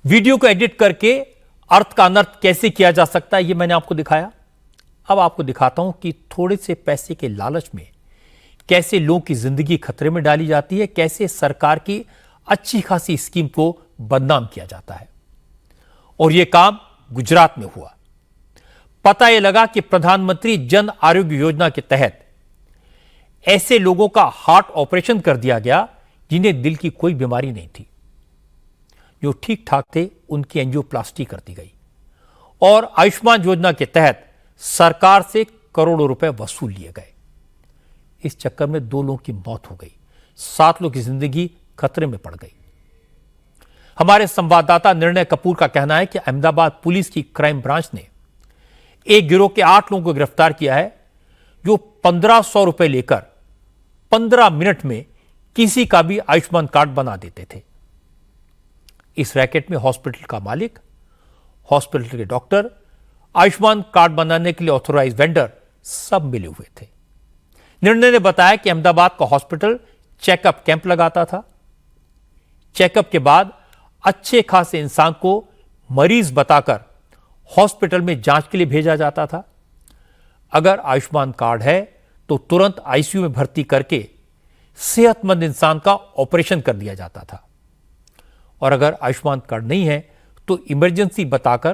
Video को edit करके अर्थ का अनर्थ कैसे किया जा सकता है, यह मैंने आपको दिखाया। अब आपको दिखाता हूं कि थोड़े से पैसे के लालच में कैसे लोगों की जिंदगी खतरे में डाली जाती है, कैसे सरकार की अच्छी खासी स्कीम को बदनाम किया जाता है। और यह काम गुजरात में हुआ। पता यह लगा कि प्रधानमंत्री जन आरोग्य योजना के तहत ऐसे लोगों का हार्ट ऑपरेशन कर दिया गया जिन्हें दिल की कोई बीमारी नहीं थी। जो ठीक ठाक थे उनकी एंजियोप्लास्टी कर दी गई और आयुष्मान योजना के तहत सरकार से करोड़ों रुपए वसूल लिए गए। इस चक्कर में 2 लोगों की मौत हो गई, 7 लोगों की जिंदगी खतरे में पड़ गई। हमारे संवाददाता निर्णय कपूर का कहना है कि अहमदाबाद पुलिस की क्राइम ब्रांच ने एक गिरोह के 8 लोगों को गिरफ्तार किया है, जो 1500 रुपए लेकर 15 मिनट में किसी का भी आयुष्मान कार्ड बना देते थे। इस रैकेट में हॉस्पिटल का मालिक, हॉस्पिटल के डॉक्टर, आयुष्मान कार्ड बनाने के लिए ऑथोराइज वेंडर सब मिले हुए थे। निर्णय ने बताया कि अहमदाबाद का हॉस्पिटल चेकअप कैंप लगाता था। चेकअप के बाद अच्छे खासे इंसान को मरीज बताकर हॉस्पिटल में जांच के लिए भेजा जाता था। अगर आयुष्मान कार्ड है तो तुरंत आईसीयू में भर्ती करके सेहतमंद इंसान का ऑपरेशन कर दिया जाता था, और अगर आयुष्मान कार्ड नहीं है तो इमरजेंसी बताकर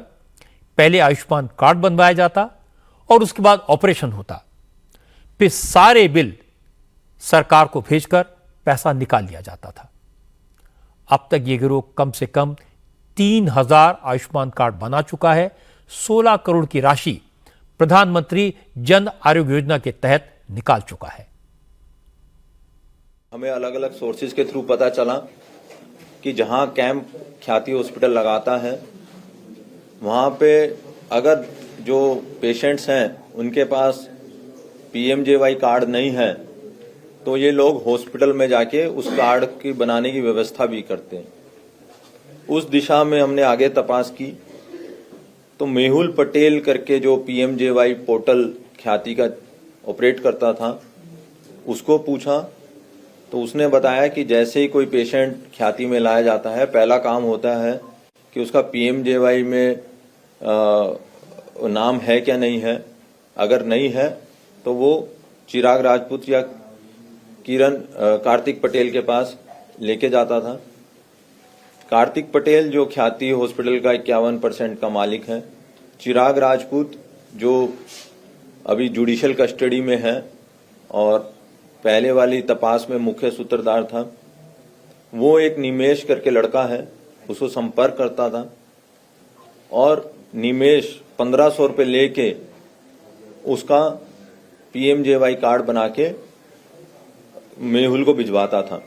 पहले आयुष्मान कार्ड बनवाया जाता और उसके बाद ऑपरेशन होता। फिर सारे बिल सरकार को भेजकर पैसा निकाल लिया जाता था। अब तक यह गिरोह कम से कम 3000 आयुष्मान कार्ड बना चुका है। 16 करोड़ की राशि प्रधानमंत्री जन आरोग्य योजना के तहत निकाल चुका है। हमें अलग अलग सोर्सेज के थ्रू पता चला कि जहां कैंप ख्याति हॉस्पिटल लगाता है, वहां पे अगर जो पेशेंट्स हैं उनके पास पीएमजेवाई कार्ड नहीं है तो ये लोग हॉस्पिटल में जाके उस कार्ड की बनाने की व्यवस्था भी करते हैं। उस दिशा में हमने आगे तपास की तो मेहुल पटेल करके जो पीएमजेवाई पोर्टल ख्याति का ऑपरेट करता था, उसको पूछा तो उसने बताया कि जैसे ही कोई पेशेंट ख्याति में लाया जाता है, पहला काम होता है कि उसका पीएमजेवाई में नाम है क्या नहीं है। अगर नहीं है तो वो चिराग राजपूत या कार्तिक पटेल के पास लेके जाता था। कार्तिक पटेल जो ख्याति हॉस्पिटल का 51% का मालिक है, चिराग राजपूत जो अभी जुडिशियल कस्टडी में है और पहले वाली तपास में मुख्य सूत्रधार था, वो एक निमेश करके लड़का है, उसको संपर्क करता था और निमेश 1500 रुपये लेके उसका पीएमजेवाई कार्ड बना के मेहुल को भिजवाता था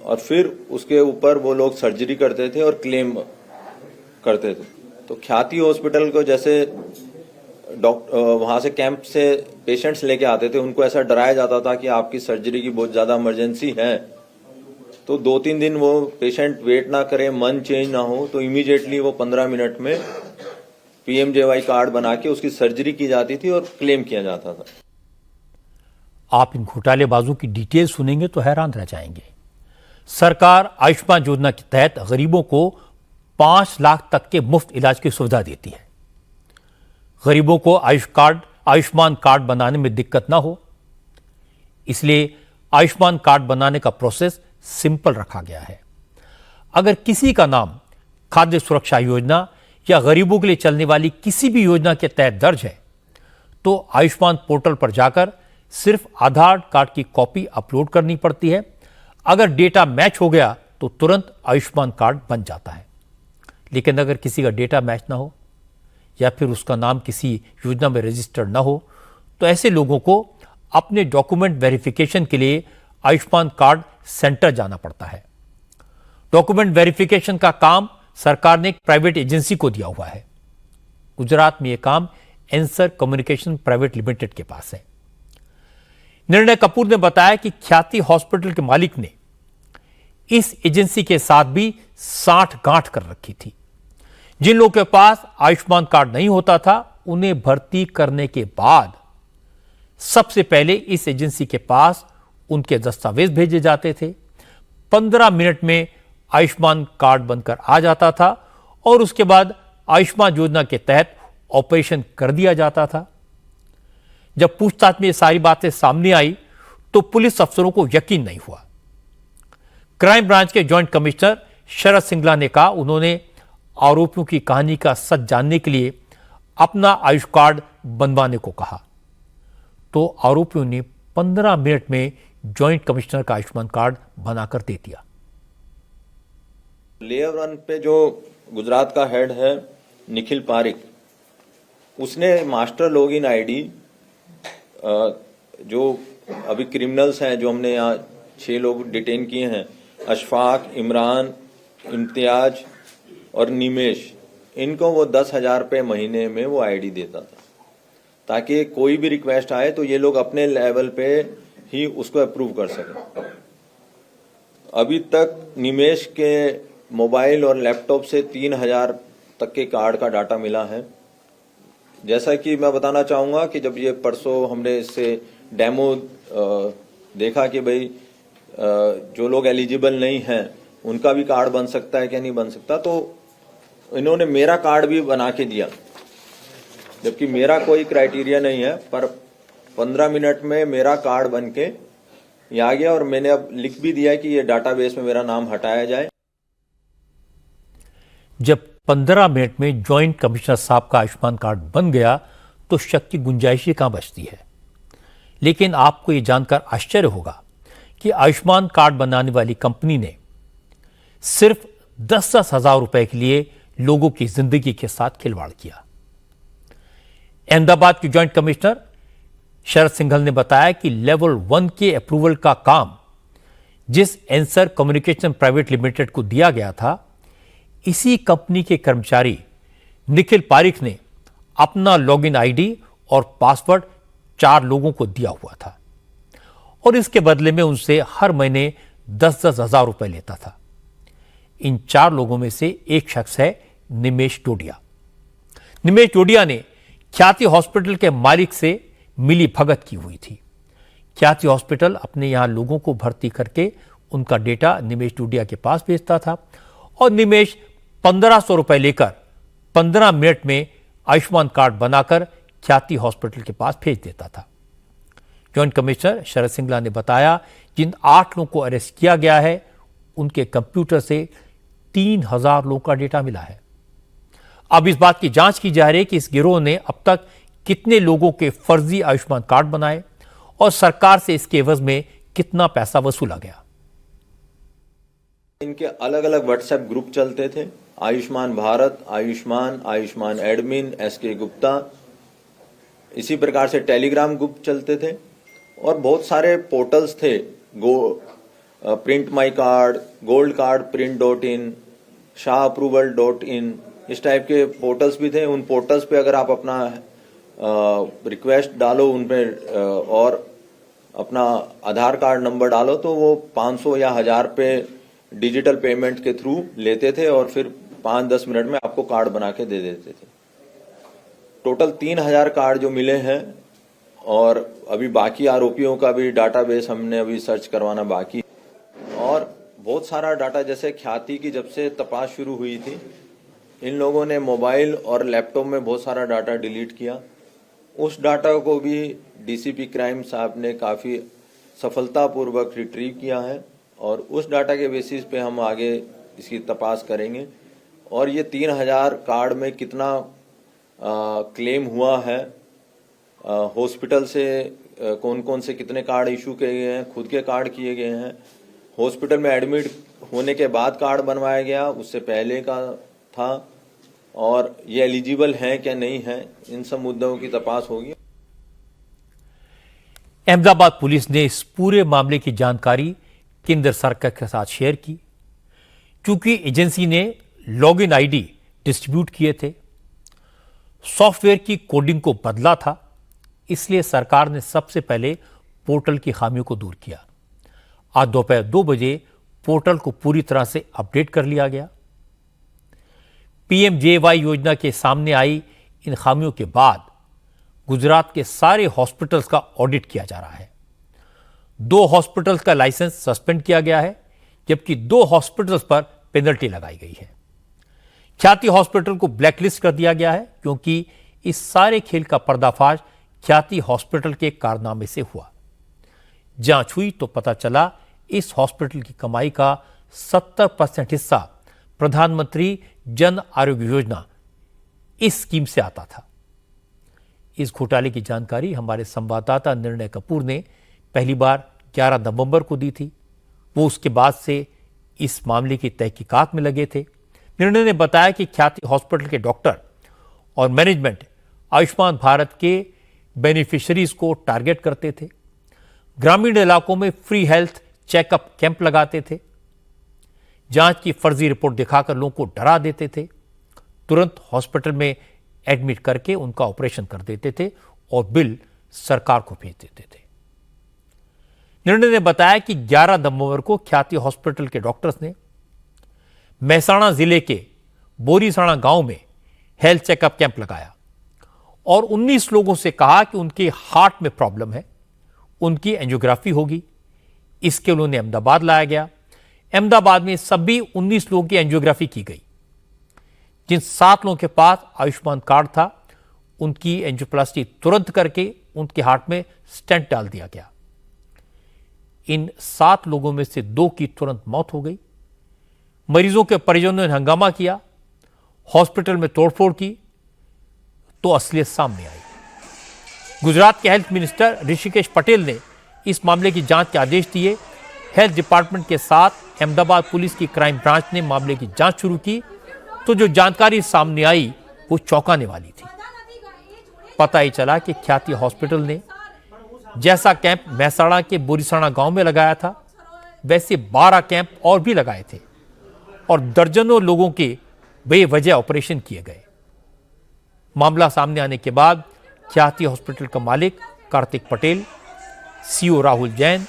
और फिर उसके ऊपर वो लोग सर्जरी करते थे और क्लेम करते थे। तो ख्याति हॉस्पिटल को जैसे वहां से कैंप से पेशेंट्स लेके आते थे, उनको ऐसा डराया जाता था कि आपकी सर्जरी की बहुत ज्यादा इमरजेंसी है, तो 2-3 दिन वो पेशेंट वेट ना करे, मन चेंज ना हो तो इमीडिएटली वो 15 मिनट में पीएमजेवाई कार्ड बना के उसकी सर्जरी की जाती थी और क्लेम किया जाता था। आप इन घोटालेबाजों की डिटेल सुनेंगे तो हैरान रह जाएंगे। सरकार आयुष्मान योजना के तहत गरीबों को 5 लाख तक के मुफ्त इलाज की सुविधा देती है। गरीबों को आयुष्मान कार्ड बनाने में दिक्कत ना हो, इसलिए आयुष्मान कार्ड बनाने का प्रोसेस सिंपल रखा गया है। अगर किसी का नाम खाद्य सुरक्षा योजना या गरीबों के लिए चलने वाली किसी भी योजना के तहत दर्ज है तो आयुष्मान पोर्टल पर जाकर सिर्फ आधार कार्ड की कॉपी अपलोड करनी पड़ती है। अगर डेटा मैच हो गया तो तुरंत आयुष्मान कार्ड बन जाता है। लेकिन अगर किसी का डेटा मैच ना हो या फिर उसका नाम किसी योजना में रजिस्टर्ड ना हो तो ऐसे लोगों को अपने डॉक्यूमेंट वेरिफिकेशन के लिए आयुष्मान कार्ड सेंटर जाना पड़ता है। डॉक्यूमेंट वेरिफिकेशन का काम सरकार ने एक प्राइवेट एजेंसी को दिया हुआ है। गुजरात में यह काम एंसर कम्युनिकेशन प्राइवेट लिमिटेड के पास है। निर्णय कपूर ने बताया कि ख्याति हॉस्पिटल के मालिक ने इस एजेंसी के साथ भी 60 गांठ कर रखी थी। जिन लोगों के पास आयुष्मान कार्ड नहीं होता था, उन्हें भर्ती करने के बाद सबसे पहले इस एजेंसी के पास उनके दस्तावेज भेजे जाते थे। 15 मिनट में आयुष्मान कार्ड बनकर आ जाता था और उसके बाद आयुष्मान योजना के तहत ऑपरेशन कर दिया जाता था। जब पूछताछ में ये सारी बातें सामने आई तो पुलिस अफसरों को यकीन नहीं हुआ। क्राइम ब्रांच के जॉइंट कमिश्नर शरद सिंगला ने कहा उन्होंने आरोपियों की कहानी का सच जानने के लिए अपना आयुष कार्ड बनवाने को कहा, तो आरोपियों ने 15 मिनट में जॉइंट कमिश्नर का आयुष्मान कार्ड बनाकर दे दिया। लेयर 1 पे जो गुजरात का हेड है निखिल पारिक, उसने मास्टर लॉगिन आईडी जो अभी क्रिमिनल्स हैं, जो हमने यहाँ 6 लोग डिटेन किए हैं, अशफाक, इमरान, इम्तियाज और निमेश, इनको वो 10,000 रुपये महीने में वो आईडी देता था, ताकि कोई भी रिक्वेस्ट आए तो ये लोग अपने लेवल पे ही उसको अप्रूव कर सकें। अभी तक निमेश के मोबाइल और लैपटॉप से 3,000 तक के कार्ड का डाटा मिला है। जैसा कि मैं बताना चाहूंगा कि जब ये परसों हमने इससे डेमो देखा कि भाई जो लोग एलिजिबल नहीं हैं उनका भी कार्ड बन सकता है क्या नहीं बन सकता, तो इन्होंने मेरा कार्ड भी बना के दिया, जबकि मेरा कोई क्राइटेरिया नहीं है, पर 15 मिनट में मेरा कार्ड बन के ये आ गया और मैंने अब लिख भी दिया कि ये डाटाबेस में मेरा नाम हटाया जाए। जब 15 मिनट में जॉइंट कमिश्नर साहब का आयुष्मान कार्ड बन गया तो शक की गुंजाइश ही कहां बचती है। लेकिन आपको यह जानकर आश्चर्य होगा कि आयुष्मान कार्ड बनाने वाली कंपनी ने सिर्फ 10-10 हजार रुपए के लिए लोगों की जिंदगी के साथ खिलवाड़ किया। अहमदाबाद के जॉइंट कमिश्नर शरद सिंघल ने बताया कि लेवल 1 के अप्रूवल का काम जिस एंसर कम्युनिकेशन प्राइवेट लिमिटेड को दिया गया था, इसी कंपनी के कर्मचारी निखिल पारिक ने अपना लॉगिन आईडी और पासवर्ड 4 लोगों को दिया हुआ था और इसके बदले में उनसे हर महीने 10-10 हजार रुपए लेता था। इन 4 लोगों में से एक शख्स है निमेश डोडिया। निमेश डोडिया ने ख्याति हॉस्पिटल के मालिक से मिली भगत की हुई थी। ख्याति हॉस्पिटल अपने यहां लोगों को भर्ती करके उनका डेटा निमेश डोडिया के पास भेजता था और निमेश 1500 रुपए लेकर 15 मिनट में आयुष्मान कार्ड बनाकर ख्याति हॉस्पिटल के पास भेज देता था। जॉइंट कमिश्नर शरद सिंगला ने बताया जिन 8 लोगों को अरेस्ट किया गया है उनके कंप्यूटर से 3,000 लोगों का डेटा मिला है। अब इस बात की जांच की जा रही है कि इस गिरोह ने अब तक कितने लोगों के फर्जी आयुष्मान कार्ड बनाए और सरकार से इसके एवज में कितना पैसा वसूला गया। इनके अलग अलग व्हाट्सएप ग्रुप चलते थे, आयुष्मान भारत, आयुष्मान एडमिन, एसके गुप्ता, इसी प्रकार से टेलीग्राम ग्रुप चलते थे और बहुत सारे पोर्टल्स थे, print my card, gold card प्रिंट.in, shahapproval.in, इस टाइप के पोर्टल्स भी थे। उन पोर्टल्स पे अगर आप अपना रिक्वेस्ट डालो उन पे और अपना आधार कार्ड नंबर डालो तो वो 500 या 1000 पे डिजिटल पेमेंट के थ्रू लेते थे और फिर 5-10 मिनट में आपको कार्ड बना के दे देते थे। टोटल 3,000 कार्ड जो मिले हैं और अभी बाकी आरोपियों का भी डाटाबेस हमने अभी सर्च करवाना बाकी है। और बहुत सारा डाटा, जैसे ख्याति की जब से तपास शुरू हुई थी इन लोगों ने मोबाइल और लैपटॉप में बहुत सारा डाटा डिलीट किया। उस डाटा को भी डीसीपी क्राइम साहब ने काफ़ी सफलतापूर्वक रिट्रीव किया है और उस डाटा के बेसिस पे हम आगे इसकी तपास करेंगे। और ये 3,000 कार्ड में कितना क्लेम हुआ है, हॉस्पिटल से कौन कौन से कितने कार्ड इशू किए गए हैं, खुद के कार्ड किए गए हैं, हॉस्पिटल में एडमिट होने के बाद कार्ड बनवाया गया, उससे पहले का था, और ये एलिजिबल हैं क्या नहीं है, इन सब मुद्दों की तपास होगी। अहमदाबाद पुलिस ने इस पूरे मामले की जानकारी केंद्र सरकार के साथ शेयर की। चूंकि एजेंसी ने लॉगिन आईडी डिस्ट्रीब्यूट किए थे, सॉफ्टवेयर की कोडिंग को बदला था, इसलिए सरकार ने सबसे पहले पोर्टल की खामियों को दूर किया। आज दोपहर 2 बजे पोर्टल को पूरी तरह से अपडेट कर लिया गया। पीएमजेएवाई योजना के सामने आई इन खामियों के बाद गुजरात के सारे हॉस्पिटल्स का ऑडिट किया जा रहा है। 2 हॉस्पिटल्स का लाइसेंस सस्पेंड किया गया है, जबकि 2 हॉस्पिटल्स पर पेनल्टी लगाई गई है। ख्याति हॉस्पिटल को ब्लैकलिस्ट कर दिया गया है क्योंकि इस सारे खेल का पर्दाफाश ख्याति हॉस्पिटल के कारनामे से हुआ। जांच हुई तो पता चला इस हॉस्पिटल की कमाई का 70% हिस्सा प्रधानमंत्री जन आरोग्य योजना इस स्कीम से आता था। इस घोटाले की जानकारी हमारे संवाददाता निर्णय कपूर ने पहली बार 11 नवंबर को दी थी। वो उसके बाद से इस मामले की तहकीकात में लगे थे। निर्णय ने बताया कि ख्याति हॉस्पिटल के डॉक्टर और मैनेजमेंट आयुष्मान भारत के बेनिफिशियरीज को टारगेट करते थे, ग्रामीण इलाकों में फ्री हेल्थ चेकअप कैंप लगाते थे, जांच की फर्जी रिपोर्ट दिखाकर लोगों को डरा देते थे, तुरंत हॉस्पिटल में एडमिट करके उनका ऑपरेशन कर देते थे और बिल सरकार को भेज देते थे। निर्णय ने बताया कि 11 नवंबर को ख्याति हॉस्पिटल के डॉक्टर्स ने महसाणा जिले के बोरीसाणा गांव में हेल्थ चेकअप कैंप लगाया और 19 लोगों से कहा कि उनके हार्ट में प्रॉब्लम है, उनकी एंजियोग्राफी होगी। इसके लिए उन्हें अहमदाबाद लाया गया। अहमदाबाद में सभी 19 लोगों की एंजियोग्राफी की गई। जिन 7 लोगों के पास आयुष्मान कार्ड था उनकी एंजियोप्लास्टी तुरंत करके उनके हार्ट में स्टेंट डाल दिया गया। इन 7 लोगों में से 2 की तुरंत मौत हो गई। मरीजों के परिजनों ने हंगामा किया, हॉस्पिटल में तोड़फोड़ की तो असलियत सामने आई। गुजरात के हेल्थ मिनिस्टर ऋषिकेश पटेल ने इस मामले की जांच के आदेश दिए। हेल्थ डिपार्टमेंट के साथ अहमदाबाद पुलिस की क्राइम ब्रांच ने मामले की जांच शुरू की तो जो जानकारी सामने आई वो चौंकाने वाली थी। पता ही चला कि ख्याति हॉस्पिटल ने जैसा कैंप महसाणा के बोरीसाणा गांव में लगाया था वैसे 12 कैंप और भी लगाए थे और दर्जनों लोगों के बेवजह ऑपरेशन किए गए। मामला सामने आने के बाद ख्याति हॉस्पिटल का मालिक Kartik Patel, CEO Rahul Jain,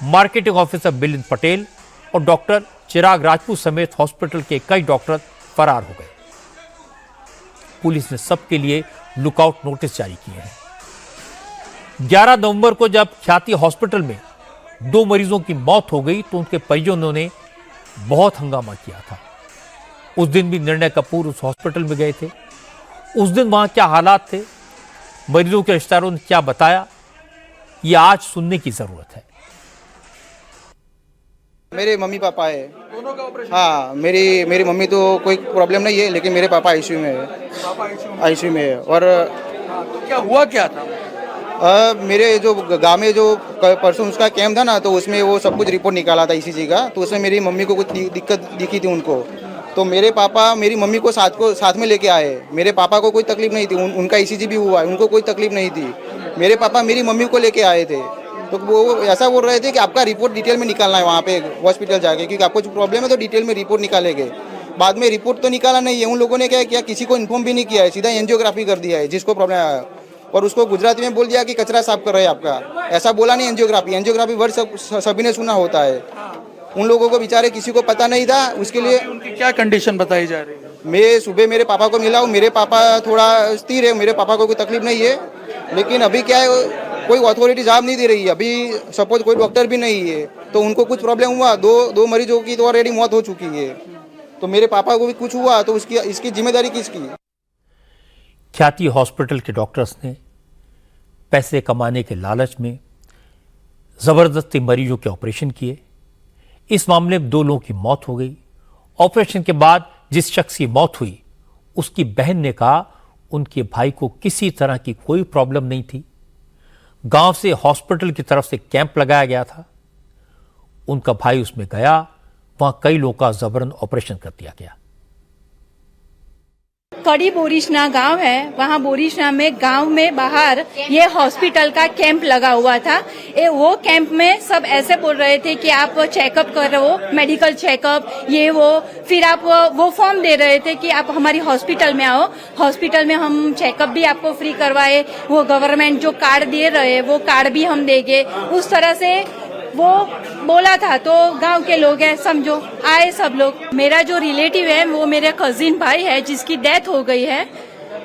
marketing officer Milind Patel और डॉक्टर चिराग राजपूत समेत हॉस्पिटल के कई डॉक्टर फरार हो गए। पुलिस ने सबके लिए लुकआउट नोटिस जारी किए हैं। 11 नवंबर को जब ख्याति हॉस्पिटल में 2 मरीजों की मौत हो गई तो उनके परिजनों ने बहुत हंगामा किया था। उस दिन भी निर्णय कपूर उस हॉस्पिटल में गए थे। उस दिन वहां क्या हालात थे, मरीजों के रिश्तेदारों ने क्या बताया, ये आज सुनने की जरूरत है। मेरे मम्मी पापा है। हाँ, मेरी मम्मी तो कोई प्रॉब्लम नहीं है, लेकिन मेरे पापा आईसीयू में है। आईसीयू में है। और तो क्या हुआ क्या था? मेरे जो गांव में जो परसों उसका कैंप था ना, तो उसमें वो सब कुछ रिपोर्ट निकाला था ईसीजी का। तो उसमें मेरी मम्मी को कुछ दिक्कत दिखी थी उनको। तो मेरे पापा मेरी मम्मी को साथ में लेके आए। मेरे पापा को कोई तकलीफ नहीं थी, उनका ईसीजी भी हुआ है, उनको कोई तकलीफ नहीं थी। मेरे पापा मेरी मम्मी को लेके आए थे। तो वो ऐसा बोल रहे थे कि आपका रिपोर्ट डिटेल में निकालना है वहाँ पे हॉस्पिटल जाके, क्योंकि आपको जो प्रॉब्लम है तो डिटेल में रिपोर्ट निकालेंगे। बाद में रिपोर्ट तो निकाला नहीं है। उन लोगों ने क्या किया, किसी को इन्फॉर्म भी नहीं किया है, सीधा एंजियोग्राफी कर दिया है जिसको प्रॉब्लम आया, और उसको गुजराती में बोल दिया कि कचरा साफ कर रहे हैं आपका। ऐसा बोला नहीं एंजियोग्राफी वर्ड सभी ने सुना होता है। उन लोगों को बेचारे किसी को पता नहीं था। उसके लिए उनकी क्या कंडीशन बताई जा रही है? मैं सुबह मेरे पापा को मिला हूँ। मेरे पापा थोड़ा स्थिर है, मेरे पापा को कोई तकलीफ नहीं है। लेकिन अभी क्या है, कोई अथॉरिटी जवाब नहीं दे रही है। अभी सपोज कोई डॉक्टर भी नहीं है तो उनको कुछ प्रॉब्लम हुआ, दो मरीजों की तो ऑलरेडी मौत हो चुकी है। तो मेरे पापा को भी कुछ हुआ तो इसकी जिम्मेदारी किसकी? ख्याति हॉस्पिटल के डॉक्टर्स ने पैसे कमाने के लालच में जबरदस्ती मरीजों के ऑपरेशन किए। इस मामले में 2 लोगों की मौत हो गई। ऑपरेशन के बाद जिस शख्स की मौत हुई उसकी बहन ने कहा उनके भाई को किसी तरह की कोई प्रॉब्लम नहीं थी। गांव से हॉस्पिटल की तरफ से कैंप लगाया गया था। उनका भाई उसमें गया, वहां कई लोगों का जबरन ऑपरेशन कर दिया गया। कड़ी बोरीशना गांव है, वहाँ बोरीशना में गांव में बाहर ये हॉस्पिटल का कैंप लगा हुआ था। वो कैंप में सब ऐसे बोल रहे थे कि आप चेकअप करो, मेडिकल चेकअप, ये वो। फिर आप वो फॉर्म दे रहे थे कि आप हमारी हॉस्पिटल में आओ, हॉस्पिटल में हम चेकअप भी आपको फ्री करवाए, वो गवर्नमेंट जो कार्ड दे रहे वो कार्ड भी हम देंगे, उस तरह से वो बोला था। तो गांव के लोग हैं, समझो, आए सब लोग। मेरा जो रिलेटिव है वो मेरे कजिन भाई है जिसकी डेथ हो गई है।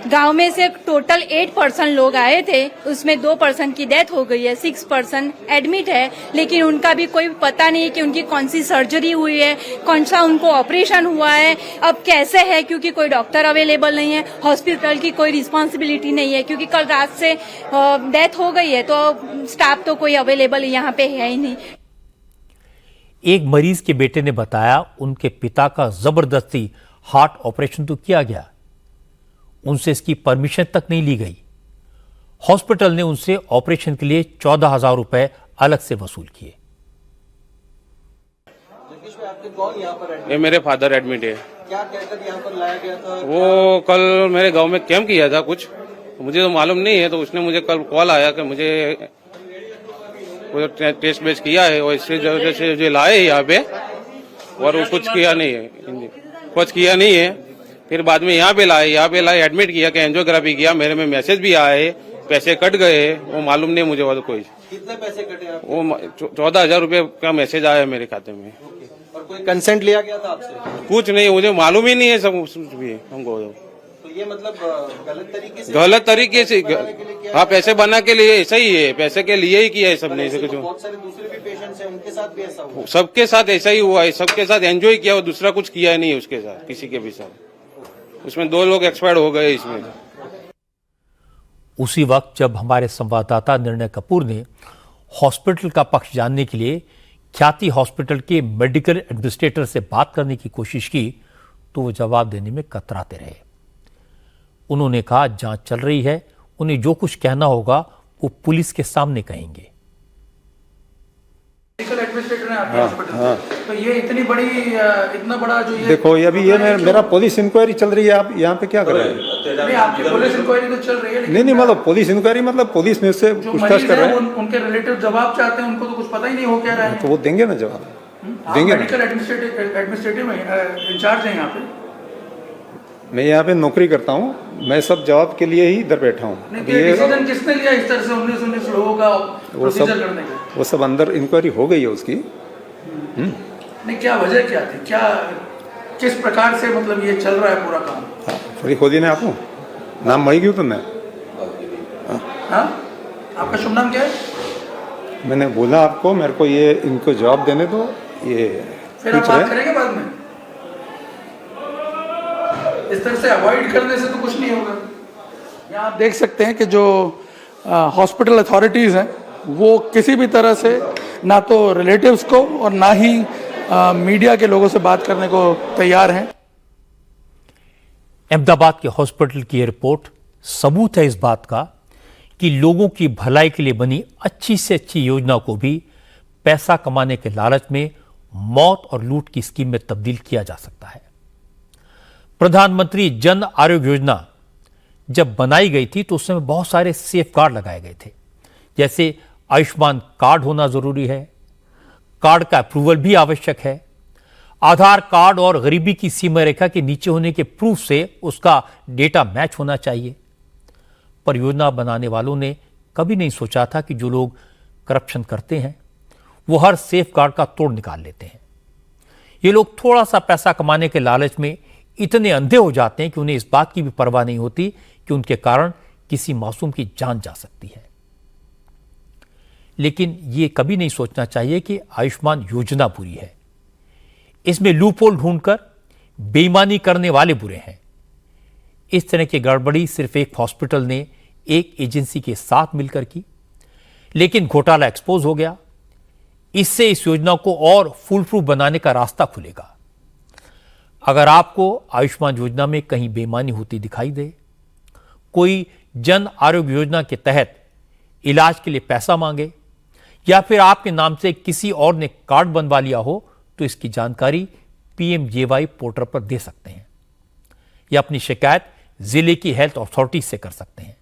गांव में से टोटल 8% लोग आए थे, उसमें 2% की डेथ हो गई है, 6% एडमिट है, लेकिन उनका भी कोई पता नहीं कि उनकी कौन सी सर्जरी हुई है, कौन सा उनको ऑपरेशन हुआ है, अब कैसे है, क्योंकि कोई डॉक्टर अवेलेबल नहीं है, हॉस्पिटल की कोई रिस्पॉन्सिबिलिटी नहीं है, क्योंकि कल रात से डेथ हो गई है, तो स्टाफ तो कोई अवेलेबल यहाँ पे है ही नहीं। एक मरीज के बेटे ने बताया उनके पिता का जबरदस्ती हार्ट ऑपरेशन तो किया गया, उनसे इसकी परमिशन तक नहीं ली गई। हॉस्पिटल ने उनसे ऑपरेशन के लिए 14,000 रुपए अलग से वसूल किए। ये मेरे फादर एडमिट है। क्या कहकर यहाँ पर लाया गया था? वो कल मेरे गांव में कैंप किया था कुछ, मुझे तो मालूम नहीं है, तो उसने मुझे कल कॉल आया कि मुझे टेस्ट बेस्ट किया है और इससे वजह से जो लाए यहाँ पे, और वो कुछ किया नहीं है, फिर बाद में यहाँ पे लाए एडमिट किया कि एंजियोग्राफी किया, मेरे में मैसेज भी आया है, पैसे कट गए, वो मालूम नहीं मुझे। वो कोई कितने पैसे कटे आप? वो 14,000 रुपये का मैसेज आया मेरे खाते में। और कोई कंसेंट लिया गया था आपसे? कुछ नहीं, मुझे मालूम ही नहीं है सब कुछ भी हमको। तो ये मतलब गलत तरीके से हाँ, पैसे बना के लिए ऐसा ही है, पैसे के लिए ही किया है सबने। कुछ बहुत सारे दूसरे भी पेशेंट्स हैं, उनके साथ भी ऐसा हुआ? सबके साथ ऐसा ही हुआ है, सबके साथ एंजॉय किया, और दूसरा कुछ किया नहीं है उसके साथ, किसी के भी साथ। उसमें 2 लोग एक्सपायर हो गए इसमें। उसी वक्त जब हमारे संवाददाता निर्णय कपूर ने हॉस्पिटल का पक्ष जानने के लिए ख्याति हॉस्पिटल के मेडिकल एडमिनिस्ट्रेटर से बात करने की कोशिश की, तो वो जवाब देने में कतराते रहे। उन्होंने कहा जांच चल रही है, उन्हें जो कुछ कहना होगा वो पुलिस के सामने कहेंगे। मेडिकल एडमिनिस्ट्रेटर है आपके हॉस्पिटल, तो ये इतना बड़ा जो ये देखो, ये अभी मेरा पुलिस इंक्वायरी चल रही है। आप यहाँ पे क्या कर रहे हैं? नहीं, आपकी पुलिस इंक्वायरी तो चल रही है, लेकिन नहीं, मतलब पुलिस इंक्वायरी मतलब पुलिस में से जो पूछताछ मरीज कर है रहे हैं। उनके रिलेटिव जवाब चाहते हैं, उनको तो कुछ पता ही नहीं हो क्या रहा है। तो वो देंगे ना जवाब, आप देंगे ना। मेडिकल एडमिनिस्ट्रेटिव में इंचार्ज हैं यहाँ पे। मैं यहाँ पे नौकरी करता हूँ, मैं सब जवाब के लिए ही इधर बैठा हूँ। नहीं, तो ये डिसीजन किसने लिया इस तरह से 19 लोगों का प्रोसीजर करने का? वो सब अंदर इंक्वायरी हो गई है उसकी। नहीं, क्या वजह क्या थी, क्या किस प्रकार से मतलब ये चल रहा है पूरा काम? थोड़ी खोदी ने आपको नाम मई क्यों तुमने? हाँ, आपका शुभ नाम क्या है? मैंने बोला आपको, मेरे को ये इनको जवाब देने दो। ये फिर आप बात करेंगे बाद में। इस तरह से अवॉइड करने से तो कुछ नहीं होगा। यहाँ आप देख सकते हैं कि जो हॉस्पिटल अथॉरिटीज़ हैं वो किसी भी तरह से ना तो रिलेटिव्स को और ना ही मीडिया के लोगों से बात करने को तैयार हैं। अहमदाबाद के हॉस्पिटल की यह रिपोर्ट सबूत है इस बात का कि लोगों की भलाई के लिए बनी अच्छी से अच्छी योजना को भी पैसा कमाने के लालच में मौत और लूट की स्कीम में तब्दील किया जा सकता है। प्रधानमंत्री जन आरोग्य योजना जब बनाई गई थी तो उस समय बहुत सारे सेफगार्ड लगाए गए थे, जैसे आयुष्मान कार्ड होना जरूरी है, कार्ड का अप्रूवल भी आवश्यक है, आधार कार्ड और गरीबी की सीमा रेखा के नीचे होने के प्रूफ से उसका डेटा मैच होना चाहिए। पर योजना बनाने वालों ने कभी नहीं सोचा था कि जो लोग करप्शन करते हैं वो हर सेफगार्ड का तोड़ निकाल लेते हैं। ये लोग थोड़ा सा पैसा कमाने के लालच में इतने अंधे हो जाते हैं कि उन्हें इस बात की भी परवाह नहीं होती कि उनके कारण किसी मासूम की जान जा सकती है। लेकिन ये कभी नहीं सोचना चाहिए कि आयुष्मान योजना बुरी है। इसमें लूपहोल ढूंढकर बेईमानी करने वाले बुरे हैं। इस तरह की गड़बड़ी सिर्फ एक हॉस्पिटल ने एक एजेंसी के साथ मिलकर की, लेकिन घोटाला एक्सपोज हो गया। इससे इस योजना को और फुल प्रूफ बनाने का रास्ता खुलेगा। अगर आपको आयुष्मान योजना में कहीं बेईमानी होती दिखाई दे, कोई जन आरोग्य योजना के तहत इलाज के लिए पैसा मांगे या फिर आपके नाम से किसी और ने कार्ड बनवा लिया हो, तो इसकी जानकारी PMJY पोर्टल पर दे सकते हैं या अपनी शिकायत जिले की हेल्थ अथॉरिटी से कर सकते हैं।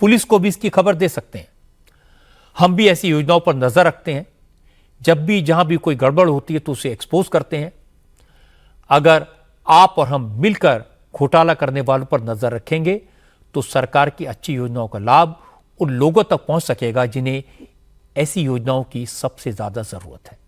पुलिस को भी इसकी खबर दे सकते हैं। हम भी ऐसी योजनाओं पर नजर रखते हैं। जब भी जहां भी कोई गड़बड़ होती है तो उसे एक्सपोज करते हैं। अगर आप और हम मिलकर घोटाला करने वालों पर नजर रखेंगे तो सरकार की अच्छी योजनाओं का लाभ उन लोगों तक पहुंच सकेगा जिन्हें ऐसी योजनाओं की सबसे ज्यादा जरूरत है।